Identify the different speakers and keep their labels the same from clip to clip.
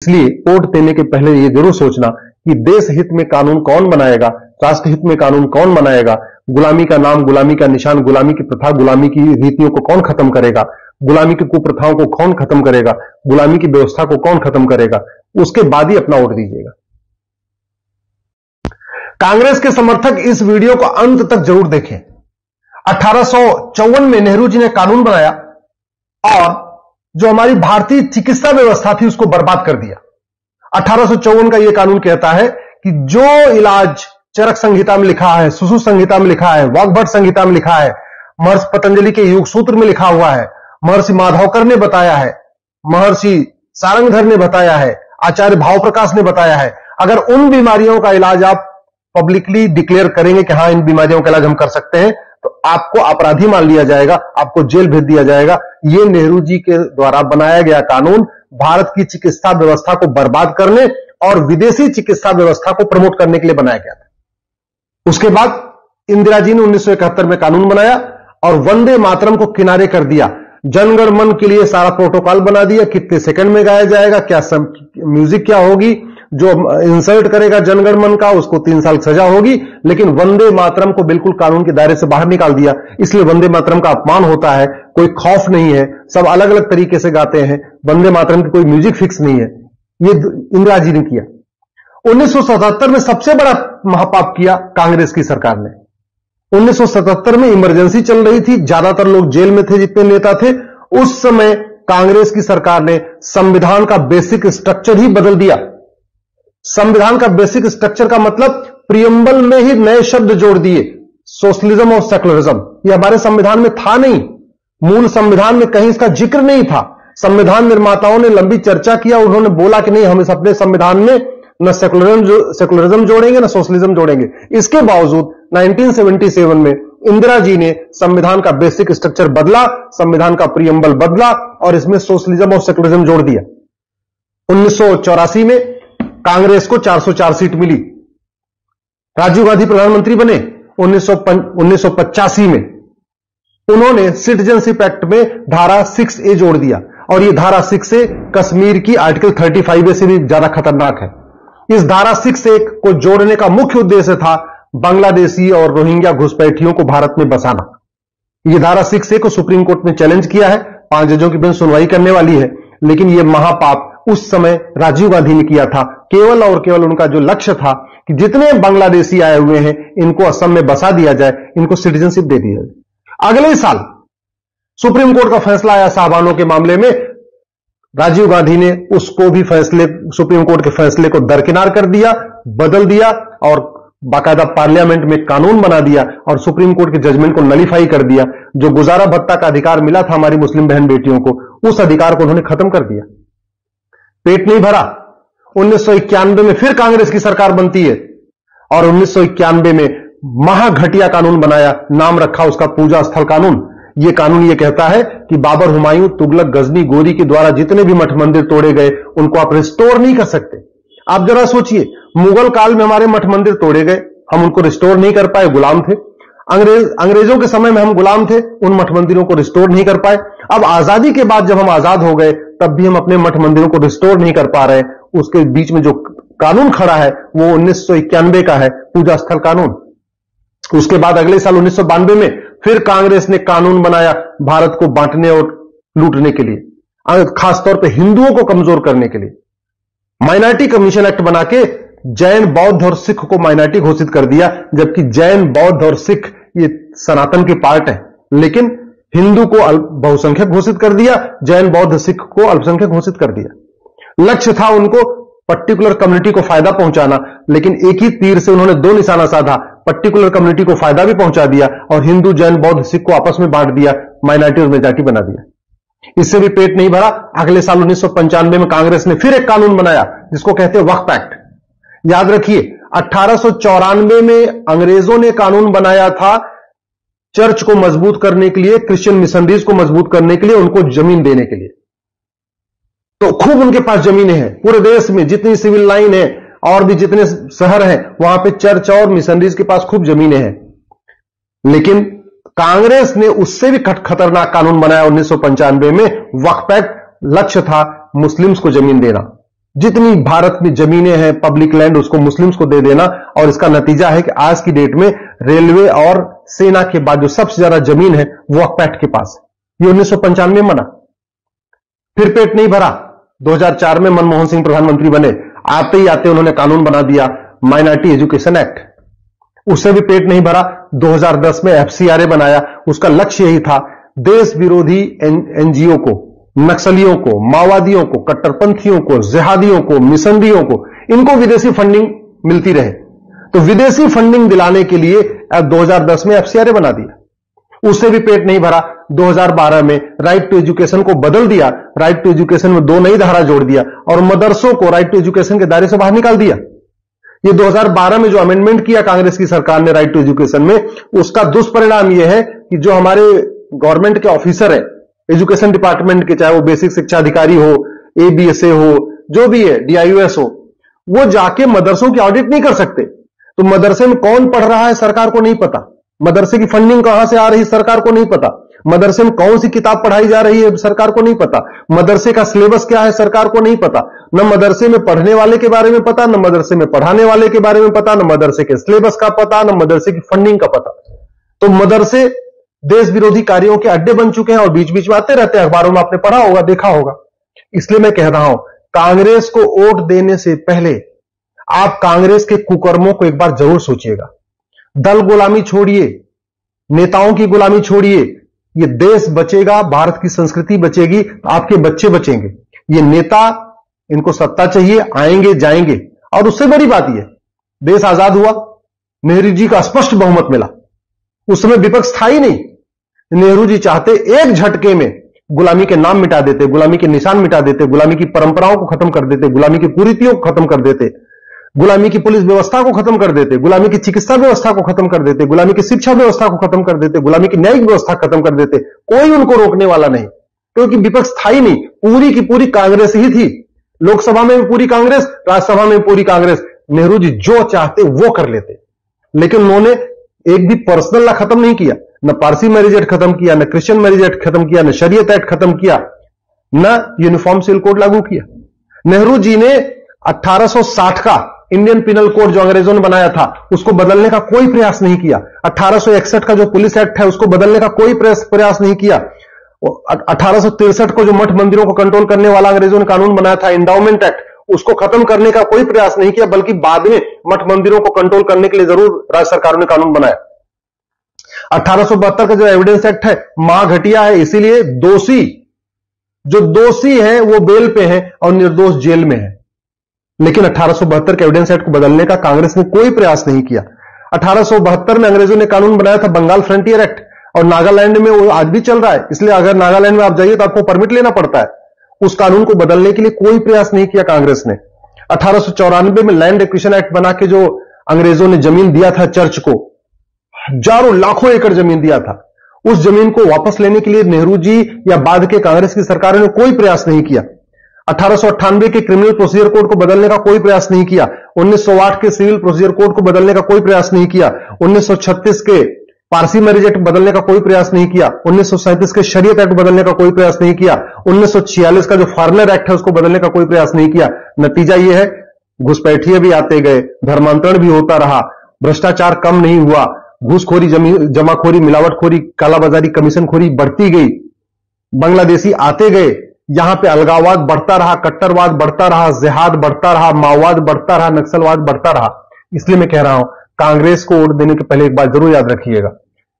Speaker 1: इसलिए वोट देने के पहले ये जरूर सोचना कि देश हित में कानून कौन बनाएगा, राष्ट्र हित में कानून कौन बनाएगा, गुलामी का नाम, गुलामी का निशान, गुलामी की प्रथा, गुलामी की रीतियों को कौन खत्म करेगा, गुलामी की कुप्रथाओं को कौन खत्म करेगा, गुलामी की व्यवस्था को कौन खत्म करेगा, उसके बाद ही अपना वोट दीजिएगा। कांग्रेस के समर्थक इस वीडियो को अंत तक जरूर देखें। 1854 में नेहरू जी ने कानून बनाया और जो हमारी भारतीय चिकित्सा व्यवस्था थी उसको बर्बाद कर दिया। 1854 का यह कानून कहता है कि जो इलाज चरक संहिता में लिखा है, सुश्रुत संहिता में लिखा है, वाग्भट संहिता में लिखा है, महर्षि पतंजलि के योग सूत्र में लिखा हुआ है, महर्षि माधवकर ने बताया है, महर्षि सारंगधर ने बताया है, आचार्य भाव प्रकाश ने बताया है, अगर उन बीमारियों का इलाज आप पब्लिकली डिक्लेयर करेंगे कि हां इन बीमारियों का इलाज हम कर सकते हैं, तो आपको अपराधी मान लिया जाएगा, आपको जेल भेज दिया जाएगा। यह नेहरू जी के द्वारा बनाया गया कानून भारत की चिकित्सा व्यवस्था को बर्बाद करने और विदेशी चिकित्सा व्यवस्था को प्रमोट करने के लिए बनाया गया था। उसके बाद इंदिरा जी ने 1971 में कानून बनाया और वंदे मातरम को किनारे कर दिया। जनगण मन के लिए सारा प्रोटोकॉल बना दिया, कितने सेकंड में गाया जाएगा, क्या म्यूजिक क्या होगी, जो इंसल्ट करेगा जनगण मन का उसको 3 साल सजा होगी। लेकिन वंदे मातरम को बिल्कुल कानून के दायरे से बाहर निकाल दिया। इसलिए वंदे मातरम का अपमान होता है, कोई खौफ नहीं है, सब अलग अलग तरीके से गाते हैं, वंदे मातरम की कोई म्यूजिक फिक्स नहीं है। ये इंदिरा जी ने किया। 1977 में सबसे बड़ा महापाप किया कांग्रेस की सरकार ने। 1977 में इमरजेंसी चल रही थी, ज्यादातर लोग जेल में थे जितने नेता थे। उस समय कांग्रेस की सरकार ने संविधान का बेसिक स्ट्रक्चर ही बदल दिया। संविधान का बेसिक स्ट्रक्चर का मतलब प्रियम्बल में ही नए शब्द जोड़ दिए, सोशलिज्म और सेकुलरिज्म। यह हमारे संविधान में था नहीं, मूल संविधान में कहीं इसका जिक्र नहीं था। संविधान निर्माताओं ने लंबी चर्चा किया, उन्होंने बोला कि नहीं हम इस अपने संविधान में न सेकुलरिज्म जोड़ेंगे न सोशलिज्म जोड़ेंगे। इसके बावजूद 1977 में इंदिरा जी ने संविधान का बेसिक स्ट्रक्चर बदला, संविधान का प्रियम्बल बदला और इसमें सोशलिज्म और सेकुलरिज्म जोड़ दिया। 1984 में कांग्रेस को 404 सीट मिली, राजीव गांधी प्रधानमंत्री बने। 1985 में उन्होंने सिटीजनशिप एक्ट में धारा 6A जोड़ दिया और यह धारा 6A कश्मीर की आर्टिकल 35A से भी ज्यादा खतरनाक है। इस धारा 6A को जोड़ने का मुख्य उद्देश्य था बांग्लादेशी और रोहिंग्या घुसपैठियों को भारत में बसाना। यह धारा 6A को सुप्रीम कोर्ट ने चैलेंज किया है, 5 जजों की बेंच सुनवाई करने वाली है। लेकिन यह महापाप उस समय राजीव गांधी ने किया था। केवल और केवल उनका जो लक्ष्य था कि जितने बांग्लादेशी आए हुए हैं इनको असम में बसा दिया जाए, इनको सिटीजनशिप दे दिया जाए। अगले साल सुप्रीम कोर्ट का फैसला आया साहबानों के मामले में, राजीव गांधी ने उसको भी सुप्रीम कोर्ट के फैसले को दरकिनार कर दिया, बदल दिया और बाकायदा पार्लियामेंट में कानून बना दिया और सुप्रीम कोर्ट के जजमेंट को नलीफाई कर दिया। जो गुजारा भत्ता का अधिकार मिला था हमारी मुस्लिम बहन बेटियों को, उस अधिकार को उन्होंने खत्म कर दिया। पेट नहीं भरा। 1991 में फिर कांग्रेस की सरकार बनती है और 1991 में महाघटिया कानून बनाया, नाम रखा उसका पूजा स्थल कानून। यह कानून यह कहता है कि बाबर, हुमायूं, तुगलक, गजनी, गोरी के द्वारा जितने भी मठ मंदिर तोड़े गए उनको आप रिस्टोर नहीं कर सकते। आप जरा सोचिए, मुगल काल में हमारे मठ मंदिर तोड़े गए, हम उनको रिस्टोर नहीं कर पाए, गुलाम थे। अंग्रेजों के समय में हम गुलाम थे, उन मठ मंदिरों को रिस्टोर नहीं कर पाए। अब आजादी के बाद जब हम आजाद हो गए तब भी हम अपने मठ मंदिरों को रिस्टोर नहीं कर पा रहे। उसके बीच में जो कानून खड़ा है वो 1991 का है, पूजा स्थल कानून। उसके बाद अगले साल 1992 में फिर कांग्रेस ने कानून बनाया भारत को बांटने और लूटने के लिए, खासतौर पे हिंदुओं को कमजोर करने के लिए। माइनॉरिटी कमीशन एक्ट बना के जैन, बौद्ध और सिख को माइनॉरिटी घोषित कर दिया, जबकि जैन, बौद्ध और सिख ये सनातन के पार्ट है। लेकिन हिंदू को बहुसंख्यक घोषित कर दिया, जैन, बौद्ध, सिख को अल्पसंख्यक घोषित कर दिया। लक्ष्य था उनको पर्टिकुलर कम्युनिटी को फायदा पहुंचाना, लेकिन एक ही तीर से उन्होंने 2 निशाना साधा। पर्टिकुलर कम्युनिटी को फायदा भी पहुंचा दिया और हिंदू, जैन, बौद्ध, सिख को आपस में बांट दिया, माइनॉरिटी और मेजॉरिटी बना दिया। इससे भी पेट नहीं भरा। अगले साल 1995 में कांग्रेस ने फिर एक कानून बनाया जिसको कहते हैं वक्फ एक्ट। याद रखिए, 1894 में अंग्रेजों ने कानून बनाया था चर्च को मजबूत करने के लिए, क्रिश्चियन मिशनरीज को मजबूत करने के लिए, उनको जमीन देने के लिए। तो खूब उनके पास जमीनें हैं, पूरे देश में जितनी सिविल लाइन है और भी जितने शहर हैं वहां पे चर्च और मिशनरीज के पास खूब जमीनें हैं। लेकिन कांग्रेस ने उससे भी खतरनाक कानून बनाया 1995 में, वक्फ एक्ट। लक्ष्य था मुस्लिम्स को जमीन देना। जितनी भारत में जमीनें हैं पब्लिक लैंड उसको मुस्लिम्स को दे देना। और इसका नतीजा है कि आज की डेट में रेलवे और सेना के बाद जो सबसे ज्यादा जमीन है वो वक्फ एक्ट के पास है। ये 1995 में बना, फिर पेट नहीं भरा। 2004 में मनमोहन सिंह प्रधानमंत्री बने, आते ही आते उन्होंने कानून बना दिया माइनॉरिटी एजुकेशन एक्ट, उससे भी पेट नहीं भरा। 2010 में एफसीआरए बनाया, उसका लक्ष्य यही था देश विरोधी एनजीओ को, नक्सलियों को, माओवादियों को, कट्टरपंथियों को, जिहादियों को, मिशनरियों को, इनको विदेशी फंडिंग मिलती रहे। तो विदेशी फंडिंग दिलाने के लिए 2010 में एफसीआरए बना दिया, उससे भी पेट नहीं भरा। 2012 में राइट टू एजुकेशन को बदल दिया, राइट टू एजुकेशन में 2 नई धारा जोड़ दिया और मदरसों को राइट टू एजुकेशन के दायरे से बाहर निकाल दिया। ये 2012 में जो अमेंडमेंट किया कांग्रेस की सरकार ने राइट टू एजुकेशन में, उसका दुष्परिणाम यह है कि जो हमारे गवर्नमेंट के ऑफिसर है एजुकेशन डिपार्टमेंट के, चाहे वो बेसिक शिक्षा अधिकारी हो, एबीएसए हो, जो भी है, डीआईयूएस हो, वो जाके मदरसों की ऑडिट नहीं कर सकते। तो मदरसे में कौन पढ़ रहा है सरकार को नहीं पता, मदरसे की फंडिंग कहां से आ रही है सरकार को नहीं पता, मदरसे में कौन सी किताब पढ़ाई जा रही है सरकार को नहीं पता, मदरसे का सिलेबस क्या है सरकार को नहीं पता, न मदरसे में पढ़ने वाले के बारे में पता, न मदरसे में पढ़ाने वाले के बारे में पता, न मदरसे के सिलेबस का पता, न मदरसे की फंडिंग का पता। तो मदरसे देश विरोधी कार्यों के अड्डे बन चुके हैं और बीच बीच में आते रहते हैं, अखबारों में आपने पढ़ा होगा, देखा होगा। इसलिए मैं कह रहा हूं, कांग्रेस को वोट देने से पहले आप कांग्रेस के कुकर्मों को एक बार जरूर सोचिएगा। दल गुलामी छोड़िए, नेताओं की गुलामी छोड़िए, ये देश बचेगा, भारत की संस्कृति बचेगी, आपके बच्चे बचेंगे। ये नेता, इनको सत्ता चाहिए, आएंगे जाएंगे। और उससे बड़ी बात यह, देश आजाद हुआ, नेहरू जी का स्पष्ट बहुमत मिला, उस समय विपक्ष था ही नहीं। नेहरू जी चाहते एक झटके में गुलामी के नाम मिटा देते, गुलामी के निशान मिटा देते, गुलामी की परंपराओं को खत्म कर देते, गुलामी की कुरीतियों को खत्म कर देते, गुलामी की पुलिस व्यवस्था को खत्म कर देते, गुलामी की चिकित्सा व्यवस्था को खत्म कर देते, गुलामी की शिक्षा व्यवस्था को खत्म कर देते, गुलामी की न्यायिक व्यवस्था खत्म कर देते। कोई उनको रोकने वाला नहीं, क्योंकि विपक्ष था ही नहीं, पूरी की पूरी कांग्रेस ही थी। लोकसभा में भी पूरी कांग्रेस, राज्यसभा में भी पूरी कांग्रेस। नेहरू जी जो चाहते वो कर लेते, लेकिन उन्होंने एक भी पर्सनल लॉ खत्म नहीं किया, न पारसी मैरिज एक्ट खत्म किया, न क्रिश्चियन मैरिज एक्ट खत्म किया, न शरीयत एक्ट खत्म किया, न यूनिफॉर्म सिविल कोड लागू किया। नेहरू जी ने 1860 का इंडियन पिनल कोड जो अंग्रेजों ने बनाया था उसको बदलने का कोई प्रयास नहीं किया। 1861 का जो पुलिस एक्ट है उसको बदलने का कोई प्रयास नहीं किया। 1863 को जो मठ मंदिरों को कंट्रोल करने वाला अंग्रेजों ने कानून बनाया था, एंडाउमेंट एक्ट, उसको खत्म करने का कोई प्रयास नहीं किया, बल्कि बाद में मठ मंदिरों को कंट्रोल करने के लिए जरूर राज्य सरकारों ने कानून बनाया। 1872 का जो एविडेंस एक्ट है महाघटिया है, इसीलिए जो दोषी है वो बेल पे है और निर्दोष जेल में है। लेकिन 1872 के एविडेंस एक्ट को बदलने का कांग्रेस ने कोई प्रयास नहीं किया। 1872 में अंग्रेजों ने कानून बनाया था बंगाल फ्रंटियर एक्ट, और नागालैंड में वो आज भी चल रहा है। इसलिए अगर नागालैंड में आप जाइए तो आपको परमिट लेना पड़ता है। उस कानून को बदलने के लिए कोई प्रयास नहीं किया कांग्रेस ने। 1894 में लैंड एक्विजिशन एक्ट बना के जो अंग्रेजों ने जमीन दिया था चर्च को, हजारों लाखों एकड़ जमीन दिया था, उस जमीन को वापस लेने के लिए नेहरू जी या बाद के कांग्रेस की सरकारों ने कोई प्रयास नहीं किया। 1898 के क्रिमिनल प्रोसीजर कोड को बदलने का कोई प्रयास नहीं किया। 1908 के सिविल प्रोसीजर कोड को बदलने का कोई प्रयास नहीं किया। 1936 के पारसी मैरिज एक्ट बदलने का कोई प्रयास नहीं किया। 1937 के शरीयत एक्ट बदलने का कोई प्रयास नहीं किया। 1946 का जो फॉरेनर एक्ट है उसको बदलने का कोई प्रयास नहीं किया। नतीजा यह है, घुसपैठिए भी आते गए, धर्मांतरण भी होता रहा, भ्रष्टाचार कम नहीं हुआ, घूसखोरी, जमाखोरी, मिलावटखोरी, कालाबाजारी, कमीशनखोरी बढ़ती गई, बांग्लादेशी आते गए, यहां पे अलगाववाद बढ़ता रहा, कट्टरवाद बढ़ता रहा, जिहाद बढ़ता रहा, माओवाद बढ़ता रहा, नक्सलवाद बढ़ता रहा। इसलिए मैं कह रहा हूं, कांग्रेस को वोट देने के पहले एक बात जरूर याद रखिएगा,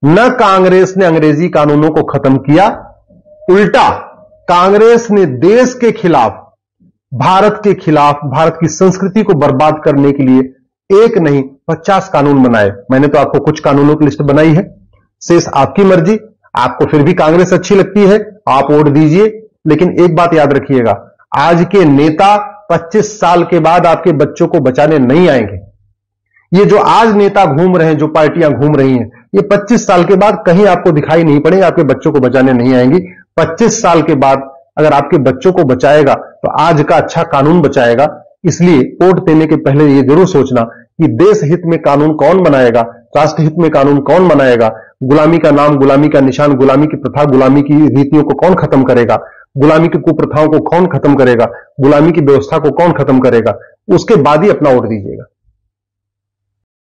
Speaker 1: न कांग्रेस ने अंग्रेजी कानूनों को खत्म किया, उल्टा कांग्रेस ने देश के खिलाफ, भारत के खिलाफ, भारत की संस्कृति को बर्बाद करने के लिए एक नहीं 50 कानून बनाए। मैंने तो आपको कुछ कानूनों की लिस्ट बनाई है, शेष आपकी मर्जी। आपको फिर भी कांग्रेस अच्छी लगती है, आप वोट दीजिए। लेकिन एक बात याद रखिएगा, आज के नेता 25 साल के बाद आपके बच्चों को बचाने नहीं आएंगे। ये जो आज नेता घूम रहे हैं, जो पार्टियां घूम रही हैं, ये 25 साल के बाद कहीं आपको दिखाई नहीं पड़ेगा, आपके बच्चों को बचाने नहीं आएंगी। 25 साल के बाद अगर आपके बच्चों को बचाएगा तो आज का अच्छा कानून बचाएगा। इसलिए वोट देने के पहले ये जरूर सोचना कि देश हित में कानून कौन बनाएगा, राष्ट्र हित में कानून कौन बनाएगा, गुलामी का नाम, गुलामी का निशान, गुलामी की प्रथा, गुलामी की रीतियों को कौन खत्म करेगा, गुलामी की कुप्रथाओं को कौन खत्म करेगा, गुलामी की व्यवस्था को कौन खत्म करेगा, उसके बाद ही अपना वोट दीजिएगा।